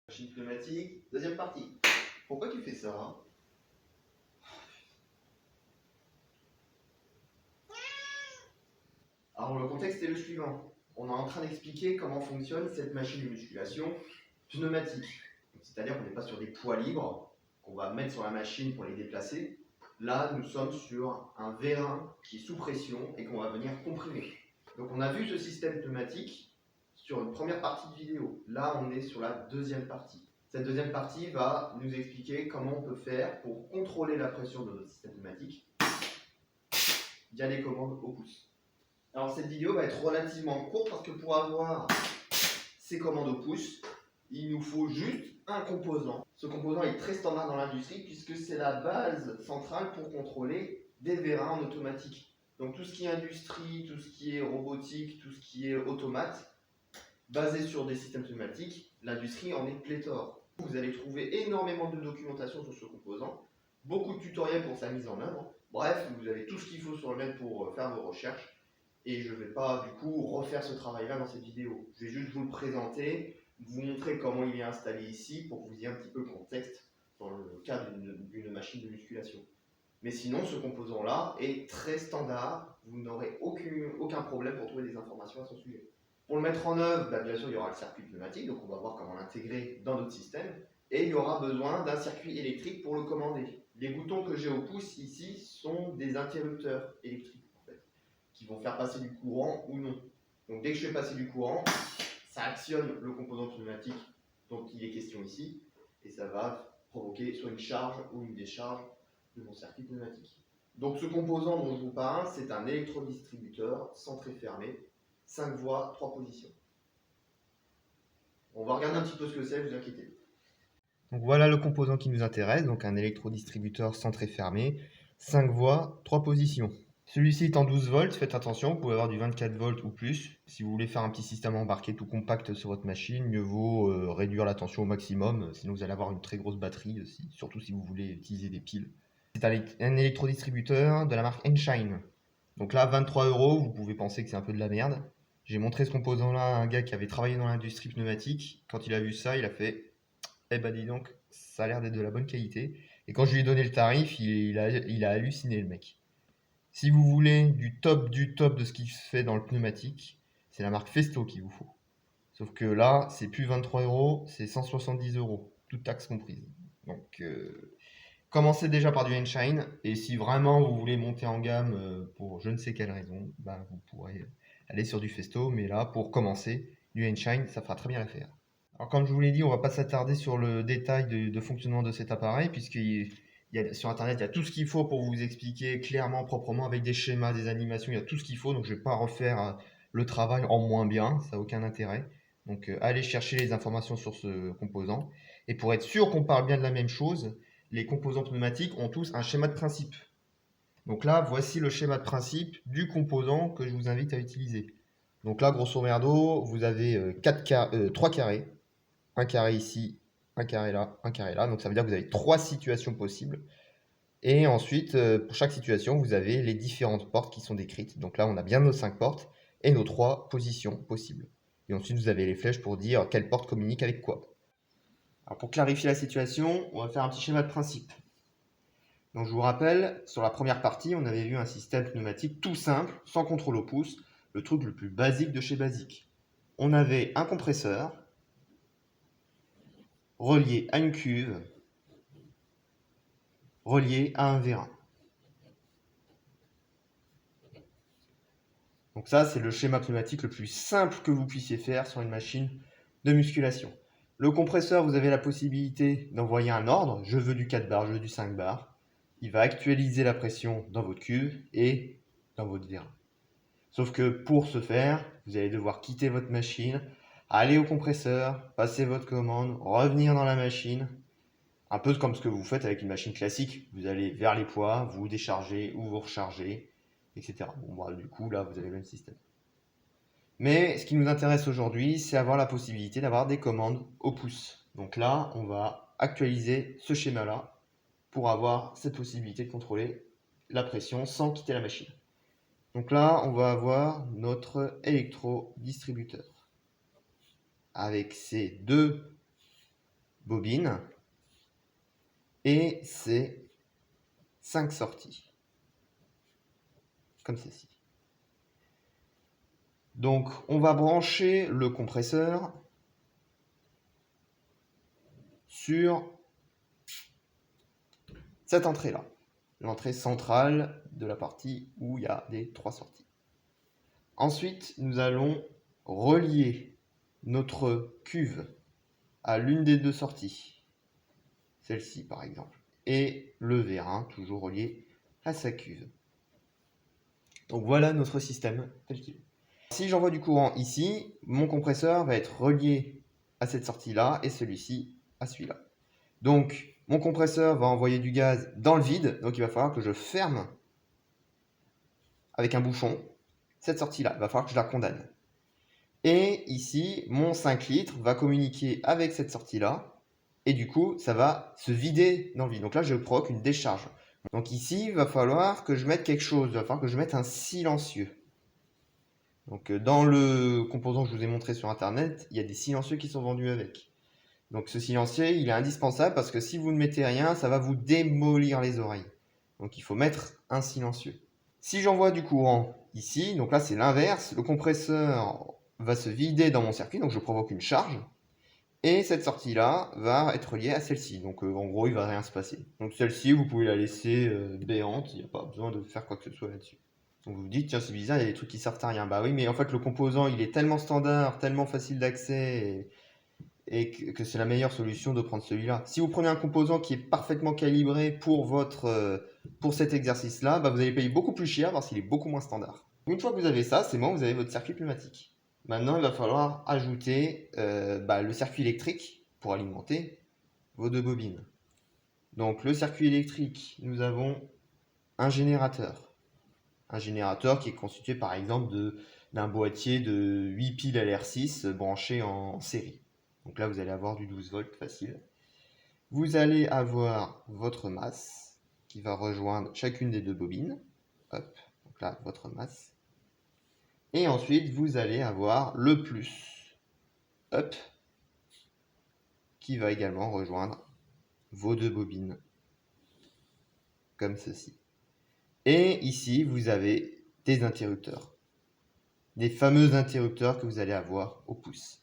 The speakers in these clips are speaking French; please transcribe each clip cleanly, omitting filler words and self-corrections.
Machine pneumatique, deuxième partie. Pourquoi tu fais ça? Alors le contexte est le suivant. On est en train d'expliquer comment fonctionne cette machine de musculation pneumatique. C'est-à-dire qu'on n'est pas sur des poids libres qu'on va mettre sur la machine pour les déplacer. Là, nous sommes sur un vérin qui est sous pression et qu'on va venir comprimer. Donc on a vu ce système pneumatique sur une première partie de vidéo. Là, on est sur la deuxième partie. Cette deuxième partie va nous expliquer comment on peut faire pour contrôler la pression de notre système pneumatique via les commandes au pouce. Alors cette vidéo va être relativement courte parce que pour avoir ces commandes au pouce, il nous faut juste un composant. Ce composant est très standard dans l'industrie puisque c'est la base centrale pour contrôler des vérins en automatique. Donc tout ce qui est industrie, tout ce qui est robotique, tout ce qui est automate, basé sur des systèmes pneumatiques, l'industrie en est pléthore. Vous allez trouver énormément de documentation sur ce composant, beaucoup de tutoriels pour sa mise en œuvre. Bref, vous avez tout ce qu'il faut sur le net pour faire vos recherches. Et je ne vais pas du coup refaire ce travail-là dans cette vidéo. Je vais juste vous le présenter, vous montrer comment il est installé ici pour que vous ayez un petit peu le contexte dans le cas d'une machine de musculation. Mais sinon, ce composant-là est très standard, vous n'aurez aucun problème pour trouver des informations à son sujet. Pour le mettre en œuvre, bien sûr, il y aura le circuit pneumatique, donc on va voir comment l'intégrer dans notre système. Et il y aura besoin d'un circuit électrique pour le commander. Les boutons que j'ai au pouce ici sont des interrupteurs électriques qui vont faire passer du courant ou non. Donc dès que je fais passer du courant, ça actionne le composant pneumatique dont il est question ici, et ça va provoquer soit une charge ou une décharge de mon circuit pneumatique. Donc ce composant dont je vous parle, c'est un électrodistributeur centré fermé, 5 voies, 3 positions. On va regarder un petit peu ce que c'est, vous inquiétez. Donc voilà le composant qui nous intéresse, donc un électrodistributeur centré fermé, 5 voies, 3 positions. Celui-ci est en 12 volts, faites attention, vous pouvez avoir du 24 volts ou plus. Si vous voulez faire un petit système embarqué tout compact sur votre machine, mieux vaut réduire la tension au maximum, sinon vous allez avoir une très grosse batterie, surtout si vous voulez utiliser des piles. C'est un électrodistributeur de la marque Enshine. Donc là, 23 €, vous pouvez penser que c'est un peu de la merde. J'ai montré ce composant-là à un gars qui avait travaillé dans l'industrie pneumatique. Quand il a vu ça, il a fait « Eh ben dis donc, ça a l'air d'être de la bonne qualité ». Et quand je lui ai donné le tarif, il a halluciné le mec. Si vous voulez du top de ce qui se fait dans le pneumatique, c'est la marque Festo qu'il vous faut. Sauf que là, c'est plus 23 €, c'est 170 €, toutes taxes comprises. Donc, commencez déjà par du Enshine, et si vraiment vous voulez monter en gamme pour je ne sais quelle raison, ben, vous pourrez aller sur du Festo, mais là, pour commencer, du Enshine, ça fera très bien l'affaire. Alors, comme je vous l'ai dit, on va pas s'attarder sur le détail de fonctionnement de cet appareil, sur Internet, il y a tout ce qu'il faut pour vous expliquer clairement, proprement, avec des schémas, des animations, il y a tout ce qu'il faut, donc je ne vais pas refaire le travail en moins bien, ça n'a aucun intérêt. Donc allez chercher les informations sur ce composant. Et pour être sûr qu'on parle bien de la même chose, les composants pneumatiques ont tous un schéma de principe. Donc là, voici le schéma de principe du composant que je vous invite à utiliser. Donc là, grosso merdo, vous avez 3 carrés. Un carré ici, un carré là, un carré là. Donc ça veut dire que vous avez 3 situations possibles. Et ensuite, pour chaque situation, vous avez les différentes portes qui sont décrites. Donc là, on a bien nos 5 portes et nos 3 positions possibles. Et ensuite, vous avez les flèches pour dire quelle porte communique avec quoi. Alors pour clarifier la situation, on va faire un petit schéma de principe. Donc je vous rappelle, sur la première partie, on avait vu un système pneumatique tout simple, sans contrôle au pouce, le truc le plus basique de chez basique. On avait un compresseur relié à une cuve, relié à un vérin. Donc ça, c'est le schéma pneumatique le plus simple que vous puissiez faire sur une machine de musculation. Le compresseur, vous avez la possibilité d'envoyer un ordre, je veux du 4 bars, je veux du 5 bars. Il va actualiser la pression dans votre cuve et dans votre vérin. Sauf que pour ce faire, vous allez devoir quitter votre machine, aller au compresseur, passer votre commande, revenir dans la machine. Un peu comme ce que vous faites avec une machine classique. Vous allez vers les poids, vous déchargez ou vous rechargez, etc. Bon, bah, du coup, là, vous avez le même système. Mais ce qui nous intéresse aujourd'hui, c'est avoir la possibilité d'avoir des commandes au pouce. Donc là, on va actualiser ce schéma-là pour avoir cette possibilité de contrôler la pression sans quitter la machine. Donc là, on va avoir notre électrodistributeur avec ces deux bobines et ces 5 sorties, comme ceci. Donc on va brancher le compresseur sur cette entrée-là, l'entrée centrale de la partie où il y a les 3 sorties. Ensuite, nous allons relier notre cuve à l'une des 2 sorties, celle-ci par exemple, et le vérin toujours relié à sa cuve. Donc voilà notre système tel qu'il est. Si j'envoie du courant ici, mon compresseur va être relié à cette sortie-là et celui-ci à celui-là. Donc mon compresseur va envoyer du gaz dans le vide, donc il va falloir que je ferme avec un bouchon cette sortie-là, il va falloir que je la condamne. Et ici, mon 5 litres va communiquer avec cette sortie-là, et du coup, ça va se vider dans le vide. Donc là, je provoque une décharge. Donc ici, il va falloir que je mette quelque chose, il va falloir que je mette un silencieux. Donc dans le composant que je vous ai montré sur Internet, il y a des silencieux qui sont vendus avec. Donc ce silencieux, il est indispensable parce que si vous ne mettez rien, ça va vous démolir les oreilles. Donc il faut mettre un silencieux. Si j'envoie du courant ici, donc là c'est l'inverse, le compresseur va se vider dans mon circuit, donc je provoque une charge, et cette sortie-là va être reliée à celle-ci, donc en gros il va rien se passer. Donc celle-ci, vous pouvez la laisser béante, il n'y a pas besoin de faire quoi que ce soit là-dessus. Donc vous vous dites, tiens c'est bizarre, il y a des trucs qui servent à rien. Bah oui, mais en fait le composant il est tellement standard, tellement facile d'accès, et que c'est la meilleure solution de prendre celui-là. Si vous prenez un composant qui est parfaitement calibré pour cet exercice-là, bah vous allez payer beaucoup plus cher parce qu'il est beaucoup moins standard. Une fois que vous avez ça, c'est bon, vous avez votre circuit pneumatique. Maintenant, il va falloir ajouter le circuit électrique pour alimenter vos 2 bobines. Donc le circuit électrique, nous avons un générateur. Un générateur qui est constitué par exemple d'un boîtier de 8 piles LR6 branché en série. Donc là, vous allez avoir du 12 volts facile. Vous allez avoir votre masse qui va rejoindre chacune des 2 bobines. Hop, donc là, votre masse. Et ensuite, vous allez avoir le plus, hop, qui va également rejoindre vos 2 bobines, comme ceci. Et ici, vous avez des interrupteurs. Des fameux interrupteurs que vous allez avoir au pouce.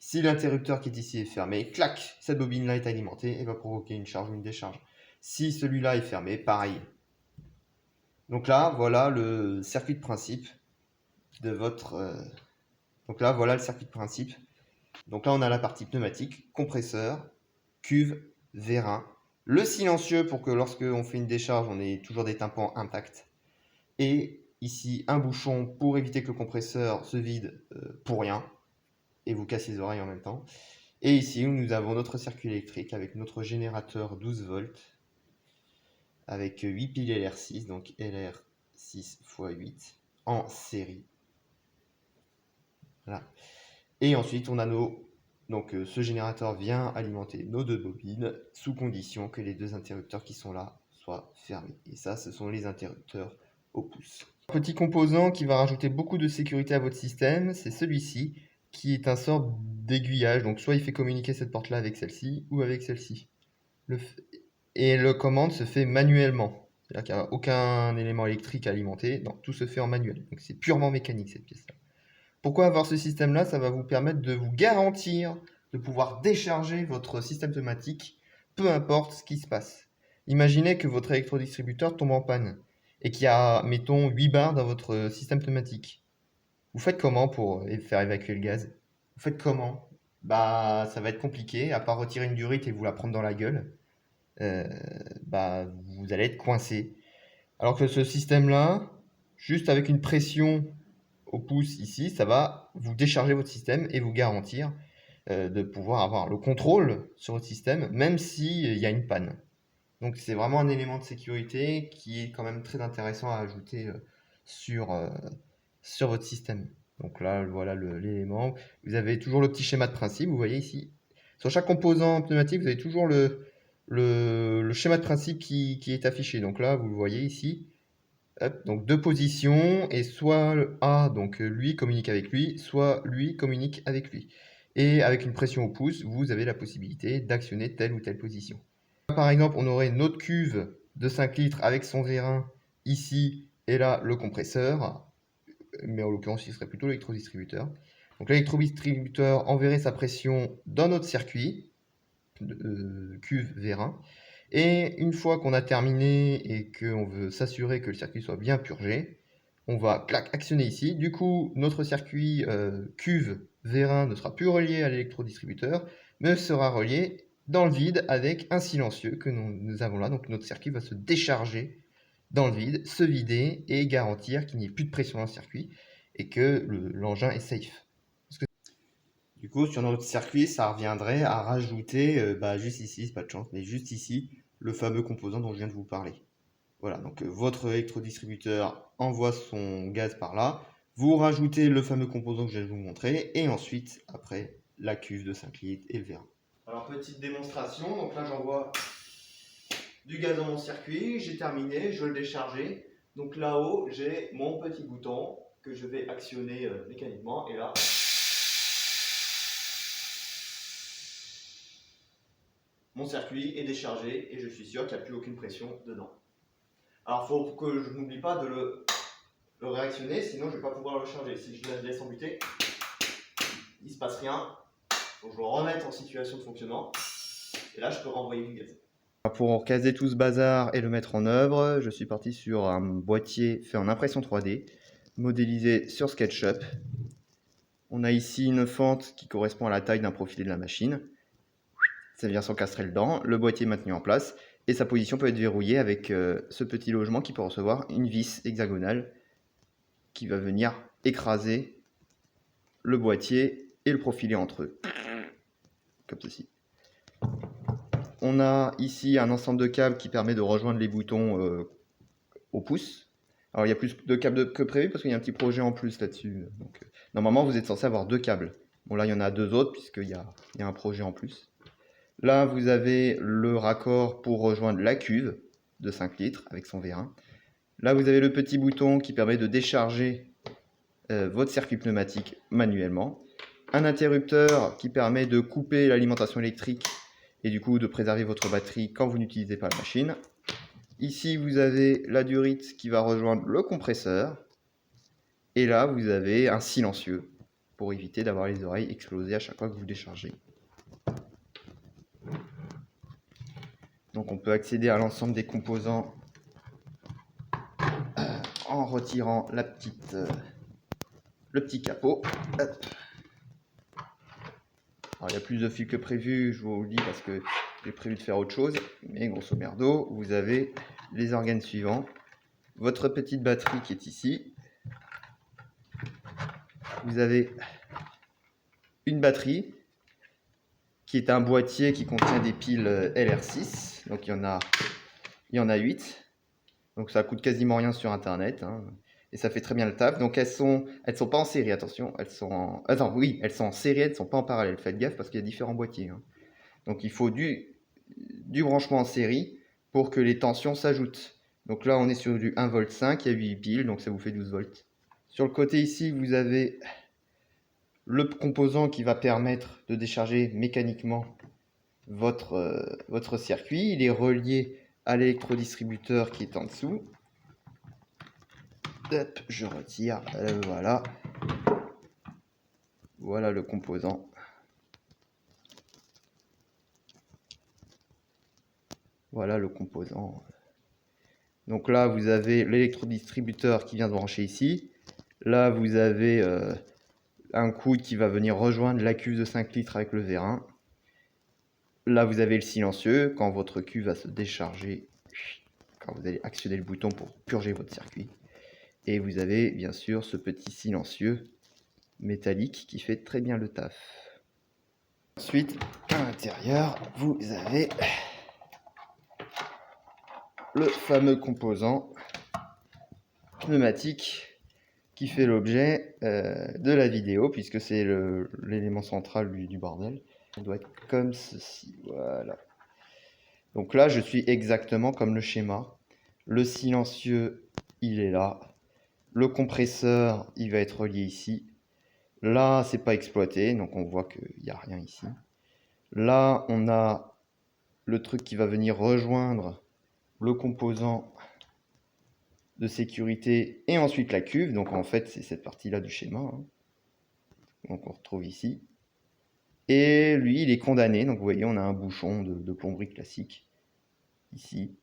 Si l'interrupteur qui est ici est fermé, clac, cette bobine-là est alimentée et va provoquer une charge ou une décharge. Si celui-là est fermé, pareil. Donc là, voilà le circuit de principe de votre... Donc là, voilà le circuit de principe. Donc là, on a la partie pneumatique, compresseur, cuve, vérin, le silencieux pour que lorsque on fait une décharge, on ait toujours des tympans intacts. Et ici, un bouchon pour éviter que le compresseur se vide pour rien et vous casse les oreilles en même temps. Et ici, nous avons notre circuit électrique avec notre générateur 12 volts avec 8 piles LR6, donc LR6 x 8 en série. Voilà. Et ensuite, on a ce générateur vient alimenter nos 2 bobines sous condition que les 2 interrupteurs qui sont là soient fermés. Et ça, ce sont les interrupteurs au pouce. Petit composant qui va rajouter beaucoup de sécurité à votre système, c'est celui-ci, qui est un sort d'aiguillage. Donc soit il fait communiquer cette porte-là avec celle-ci ou avec celle-ci. Et le commande se fait manuellement. C'est-à-dire qu'il n'y a aucun élément électrique à alimenter. Non, tout se fait en manuel. Donc c'est purement mécanique cette pièce-là. Pourquoi avoir ce système-là? Ça va vous permettre de vous garantir de pouvoir décharger votre système pneumatique, peu importe ce qui se passe. Imaginez que votre électrodistributeur tombe en panne et qu'il y a, mettons, 8 barres dans votre système pneumatique. Vous faites comment pour faire évacuer le gaz? Vous faites comment? Bah, ça va être compliqué, à part retirer une durite et vous la prendre dans la gueule. Vous allez être coincé. Alors que ce système-là, juste avec une pression au pouce ici, ça va vous décharger votre système et vous garantir de pouvoir avoir le contrôle sur votre système, même s'il y a une panne. Donc c'est vraiment un élément de sécurité qui est quand même très intéressant à ajouter sur votre système. Donc là, voilà l'élément. Vous avez toujours le petit schéma de principe, vous voyez ici. Sur chaque composant pneumatique, vous avez toujours le schéma de principe qui est affiché. Donc là, vous le voyez ici. Hop, donc 2 positions, et soit A, donc lui communique avec lui, soit lui communique avec lui. Et avec une pression au pouce, vous avez la possibilité d'actionner telle ou telle position. Par exemple, on aurait notre cuve de 5 litres avec son vérin ici et là le compresseur, mais en l'occurrence il serait plutôt l'électrodistributeur. Donc l'électrodistributeur enverrait sa pression dans notre circuit, cuve vérin, et une fois qu'on a terminé et qu'on veut s'assurer que le circuit soit bien purgé, on va actionner ici. Du coup, notre circuit cuve vérin ne sera plus relié à l'électrodistributeur, mais sera relié dans le vide avec un silencieux que nous avons là. Donc notre circuit va se décharger dans le vide, se vider et garantir qu'il n'y ait plus de pression dans le circuit et que l'engin est safe. Du coup, sur notre circuit, ça reviendrait à rajouter, juste ici, c'est pas de chance, mais juste ici, le fameux composant dont je viens de vous parler. Voilà, donc votre électrodistributeur envoie son gaz par là, vous rajoutez le fameux composant que je viens de vous montrer, et ensuite, après, la cuve de 5 litres et le vérin. Alors, petite démonstration, donc là j'envoie du gaz dans mon circuit, j'ai terminé, je veux le décharger. Donc là-haut, j'ai mon petit bouton que je vais actionner mécaniquement, et là... mon circuit est déchargé et je suis sûr qu'il n'y a plus aucune pression dedans. Alors, il faut que je n'oublie pas de le réactionner, sinon je ne vais pas pouvoir le charger. Si je le laisse embuter, il ne se passe rien. Donc je vais le remettre en situation de fonctionnement. Et là, je peux renvoyer du gaz. Pour caser tout ce bazar et le mettre en œuvre, je suis parti sur un boîtier fait en impression 3D, modélisé sur SketchUp. On a ici une fente qui correspond à la taille d'un profilé de la machine. Ça vient s'encastrer dedans, le boîtier est maintenu en place et sa position peut être verrouillée avec ce petit logement qui peut recevoir une vis hexagonale qui va venir écraser le boîtier et le profilé entre eux, comme ceci. On a ici un ensemble de câbles qui permet de rejoindre les boutons au pouce. Alors il y a plus de câbles que prévu parce qu'il y a un petit projet en plus là-dessus. Donc normalement vous êtes censé avoir 2 câbles. Bon là il y en a 2 autres puisqu'il y a un projet en plus. Là, vous avez le raccord pour rejoindre la cuve de 5 litres avec son vérin. Là, vous avez le petit bouton qui permet de décharger votre circuit pneumatique manuellement. Un interrupteur qui permet de couper l'alimentation électrique et du coup de préserver votre batterie quand vous n'utilisez pas la machine. Ici, vous avez la durite qui va rejoindre le compresseur. Et là, vous avez un silencieux pour éviter d'avoir les oreilles explosées à chaque fois que vous déchargez. Donc on peut accéder à l'ensemble des composants en retirant le petit capot. Hop. Alors, il y a plus de fils que prévu, je vous le dis parce que j'ai prévu de faire autre chose. Mais grosso merdo, vous avez les organes suivants. Votre petite batterie qui est ici. Vous avez une batterie qui est un boîtier qui contient des piles LR6. Donc il y en a 8. Donc ça coûte quasiment rien sur internet, hein, et ça fait très bien le taf. Donc elles sont pas en série, attention, elles sont en... oui, elles sont en série, elles ne sont pas en parallèle. Faites gaffe parce qu'il y a différents boîtiers. Hein. Donc il faut du branchement en série pour que les tensions s'ajoutent. Donc là on est sur du 1,5 V, il y a 8 piles, donc ça vous fait 12 volts. Sur le côté ici, vous avez le composant qui va permettre de décharger mécaniquement votre circuit. Il est relié à l'électrodistributeur qui est en dessous. Hop, je retire, voilà. Voilà le composant. Voilà le composant. Donc là, vous avez l'électrodistributeur qui vient de brancher ici. Là, vous avez un coude qui va venir rejoindre la cuve de 5 litres avec le vérin. Là, vous avez le silencieux. Quand votre cuve va se décharger, quand vous allez actionner le bouton pour purger votre circuit. Et vous avez bien sûr ce petit silencieux métallique qui fait très bien le taf. Ensuite, à l'intérieur, vous avez le fameux composant pneumatique qui fait l'objet de la vidéo, puisque c'est l'élément central du bordel. Ça doit être comme ceci, voilà. Donc là, je suis exactement comme le schéma. Le silencieux, il est là. Le compresseur, il va être relié ici. Là, c'est pas exploité, donc on voit qu'il n'y a rien ici. Là, on a le truc qui va venir rejoindre le composant de sécurité et ensuite la cuve. Donc en fait, c'est cette partie-là du schéma, hein. Donc on retrouve ici. Et lui, il est condamné. Donc vous voyez, on a un bouchon de plomberie classique ici.